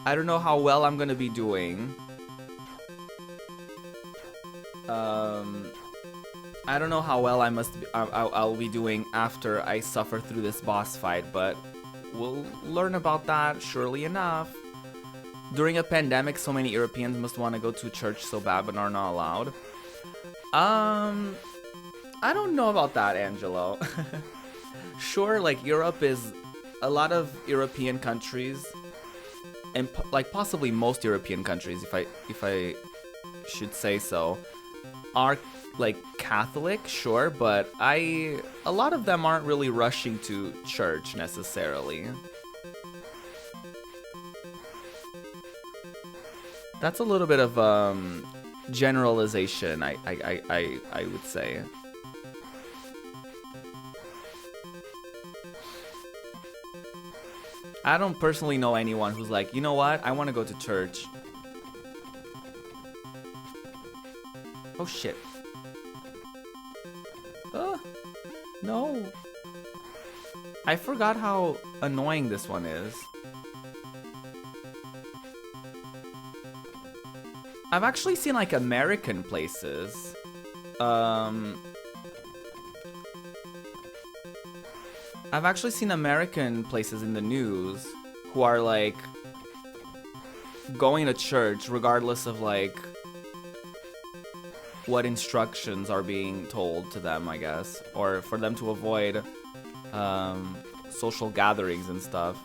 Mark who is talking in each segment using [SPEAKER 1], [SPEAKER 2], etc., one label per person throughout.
[SPEAKER 1] I don't know how well I'm gonna be doing. I don't know how well I'll be doing after I suffer through this boss fight, but we'll learn about that surely enough. During a pandemic, so many Europeans must want to go to church so bad but are not allowed. I don't know about that, Angelo. Sure, like Europe is a lot of European countries, and like possibly most European countries, if I should say so, are like Catholic, sure, but a lot of them aren't really rushing to church necessarily. That's a little bit of generalization, I would say. I don't personally know anyone who's like, you know what, I want to go to church. Oh shit. No. I forgot how annoying this one is. I've actually seen like American places. I've actually seen American places in the news who are like going to church regardless of like what instructions are being told to them, I guess, or for them to avoid social gatherings and stuff.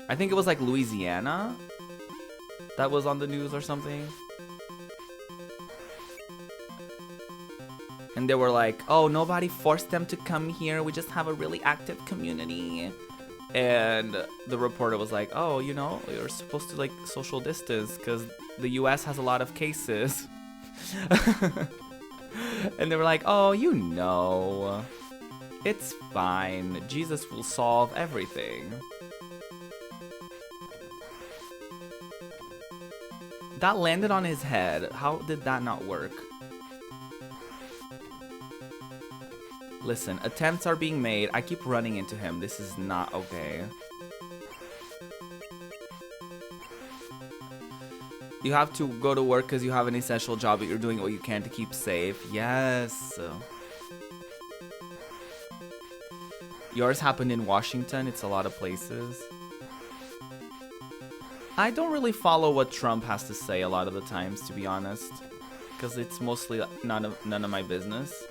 [SPEAKER 1] I think it was like Louisiana that was on the news or something. And they were like, oh, nobody forced them to come here. We just have a really active community. And the reporter was like, oh, you know, you're supposed to like social distance because the US has a lot of cases. And they were like, oh, you know, it's fine. Jesus will solve everything. That landed on his head. How did that not work? Listen, attempts are being made. I keep running into him. This is not okay. You have to go to work because you have an essential job, but you're doing what you can to keep safe. Yes. Yours happened in Washington. It's a lot of places. I don't really follow what Trump has to say a lot of the times, to be honest, because it's mostly none of my business.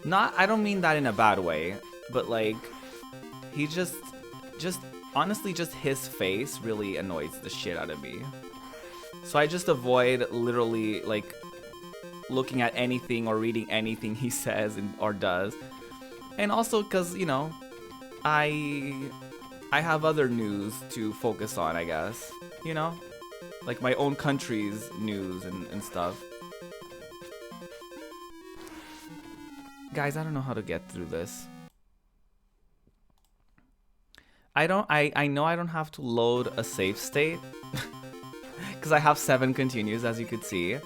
[SPEAKER 1] I don't mean that in a bad way, but like, he just honestly, just his face really annoys the shit out of me. So I just avoid literally like looking at anything or reading anything he says or does. And also because, you know, I have other news to focus on, I guess, you know, like my own country's news and stuff. Guys, I don't know how to get through this. I know I don't have to load a save state because I have 7 continues, as you could see.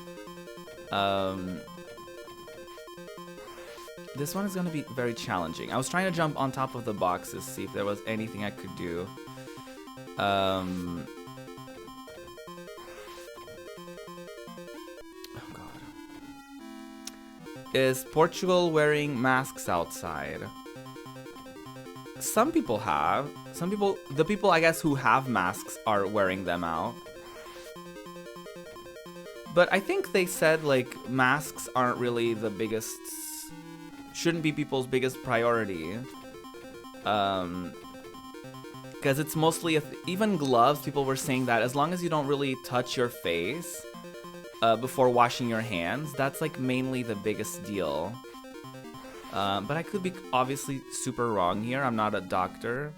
[SPEAKER 1] This one is gonna be very challenging. I was trying to jump on top of the boxes, see if there was anything I could do. Is Portugal wearing masks outside? Some people have. The people I guess who have masks are wearing them out. But I think they said like masks aren't really the biggest, shouldn't be people's biggest priority. Because it's mostly, even gloves, people were saying that as long as you don't really touch your face before washing your hands, that's like mainly the biggest deal. But I could be obviously super wrong here. I'm not a doctor.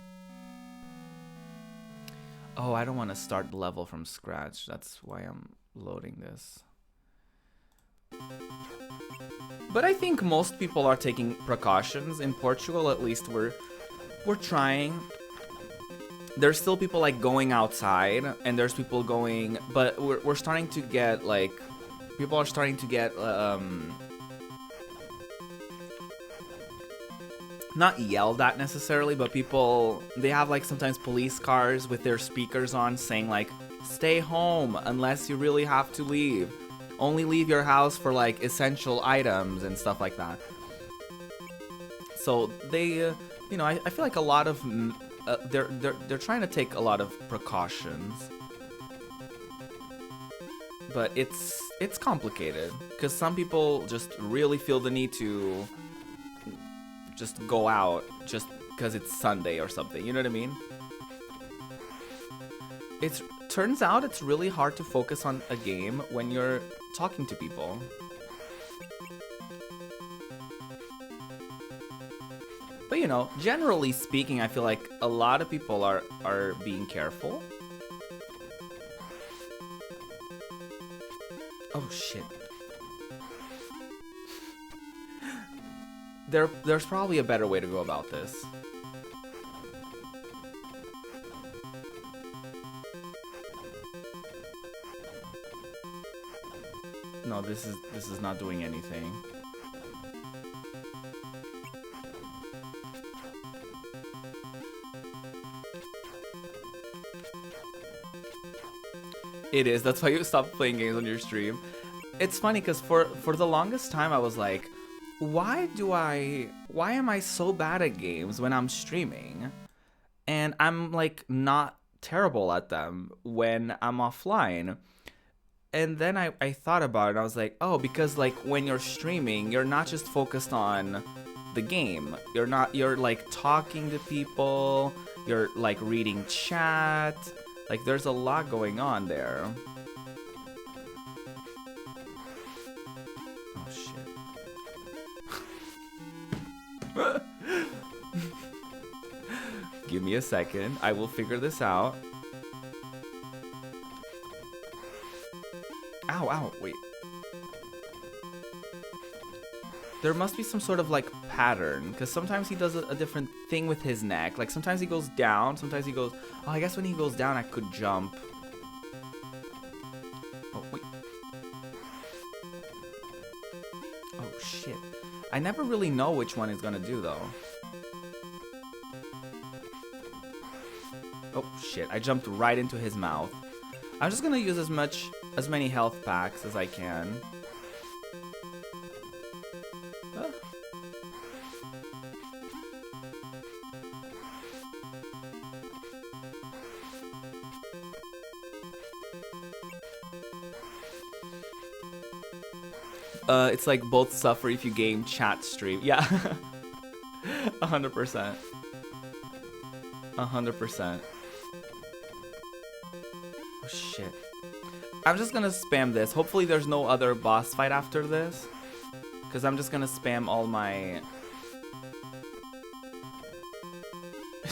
[SPEAKER 1] Oh, I don't want to start the level from scratch. That's why I'm loading this. But I think most people are taking precautions. In Portugal, at least, we're trying. There's still people like going outside, and there's people going, but we're starting to get like, people are starting to get not yelled at necessarily, but people, they have like sometimes police cars with their speakers on saying like, stay home unless you really have to leave. Only leave your house for like essential items and stuff like that. So they, you know, I feel like a lot of, they're trying to take a lot of precautions. But it's complicated because some people just really feel the need to just go out just because it's Sunday or something, you know what I mean? It turns out it's really hard to focus on a game when you're talking to people. But you know, generally speaking, I feel like a lot of people are being careful. Oh shit. There's probably a better way to go about this. No, this is not doing anything. It is. That's why you stopped playing games on your stream. It's funny because for the longest time I was like, why am I so bad at games when I'm streaming? And I'm like not terrible at them when I'm offline. And then I thought about it and I was like, oh, because like when you're streaming, you're not just focused on the game. You're like talking to people, you're like reading chat. Like there's a lot going on there. Oh shit. Give me a second. I will figure this out. Ow, ow, wait. There must be some sort of like pattern, because sometimes he does a different thing with his neck. Like sometimes he goes down, sometimes he goes... Oh, I guess when he goes down I could jump. Oh, wait. Oh, shit. I never really know which one he's gonna do, though. Oh, shit. I jumped right into his mouth. I'm just gonna use as many health packs as I can. It's like both suffer if you game chat stream. Yeah. 100%. 100%. Oh shit. I'm just gonna spam this. Hopefully there's no other boss fight after this. Because I'm just gonna spam all my... I'm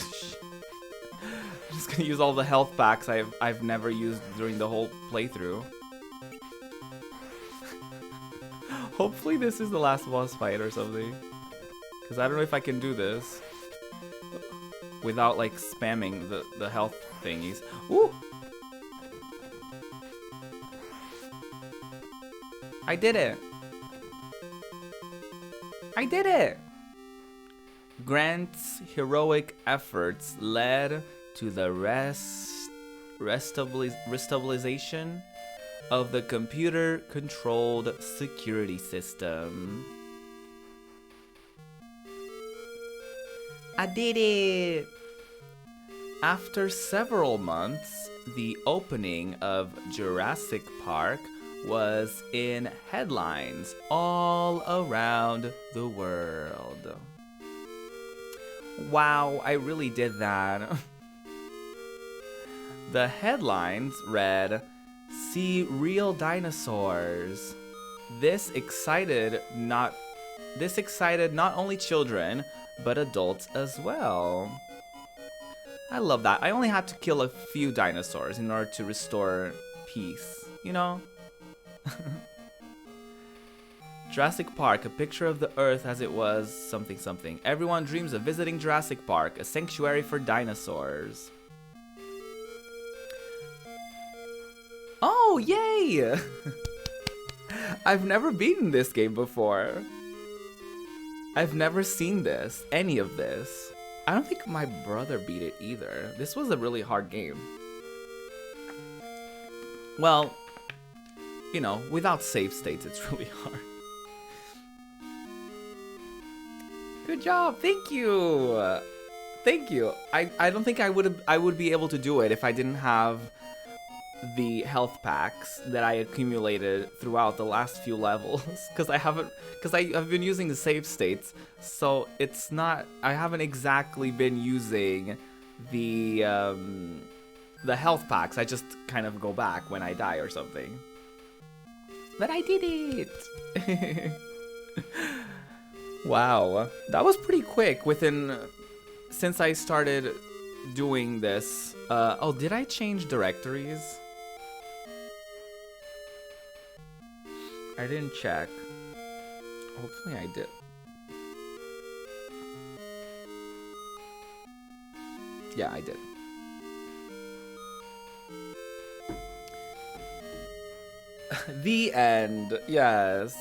[SPEAKER 1] just gonna use all the health packs I've never used during the whole playthrough. Hopefully this is the last boss fight or something. Because I don't know if I can do this without like spamming the health thingies. Ooh! I did it! I did it! Grant's heroic efforts led to the restabilization of the computer-controlled security system. I did it! After several months, the opening of Jurassic Park was in headlines all around the world. Wow, I really did that. The headlines read, "See real dinosaurs." This excited not only children, but adults as well. I love that. I only had to kill a few dinosaurs in order to restore peace, you know? Jurassic Park, a picture of the Earth as it was, something something. Everyone dreams of visiting Jurassic Park, a sanctuary for dinosaurs. Oh, yay! I've never beaten this game before. I've never seen this, any of this. I don't think my brother beat it either. This was a really hard game. Well, you know, without save states, it's really hard. Good job, thank you. Thank you. I don't think I would be able to do it if I didn't have the health packs that I accumulated throughout the last few levels, because I've been using the save states, so it's not, I haven't exactly been using the health packs. I just kind of go back when I die or something. But I did it. Wow, that was pretty quick since I started doing this. Oh, did I change directories? I didn't check. Hopefully I did. Yeah, I did. The end. Yes.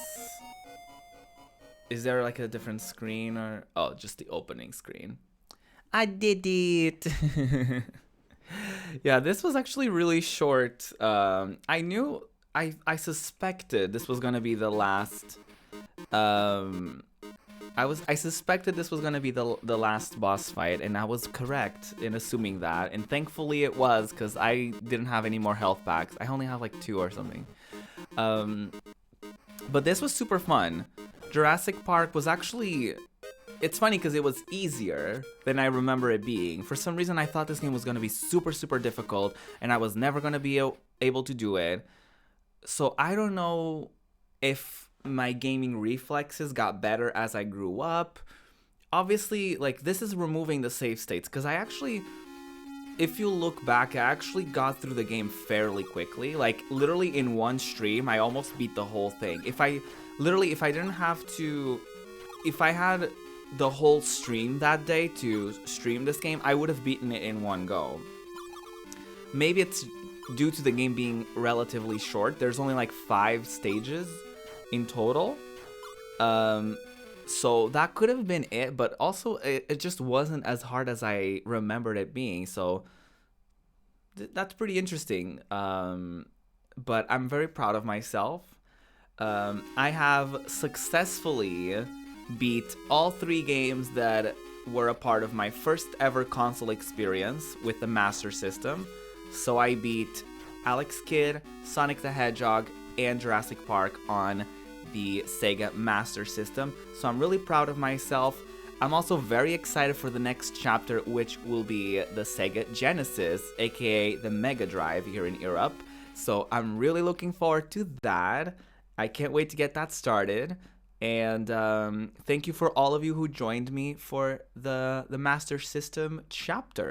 [SPEAKER 1] Is there like a different screen or... Oh, just the opening screen. I did it. Yeah, this was actually really short. I suspected this was gonna be the last. I suspected this was gonna be the last boss fight, and I was correct in assuming that. And thankfully it was, because I didn't have any more health packs. I only have like 2 or something. But this was super fun. Jurassic Park was actually... It's funny because it was easier than I remember it being. For some reason, I thought this game was gonna be super, super difficult, and I was never gonna be able to do it. So I don't know if my gaming reflexes got better as I grew up. Obviously, like, this is removing the save states, because I actually, if you look back, I actually got through the game fairly quickly. Like, literally in one stream, I almost beat the whole thing. If I had the whole stream that day to stream this game, I would have beaten it in one go. Maybe it's due to the game being relatively short. There's only like 5 stages in total. So that could have been it, but also it just wasn't as hard as I remembered it being. So that's pretty interesting. But I'm very proud of myself. I have successfully beat all 3 games that were a part of my first ever console experience with the Master System. So I beat Alex Kidd, Sonic the Hedgehog, and Jurassic Park on the Sega Master System. So I'm really proud of myself. I'm also very excited for the next chapter, which will be the Sega Genesis, aka the Mega Drive here in Europe. So I'm really looking forward to that. I can't wait to get that started. And thank you for all of you who joined me for the Master System chapter.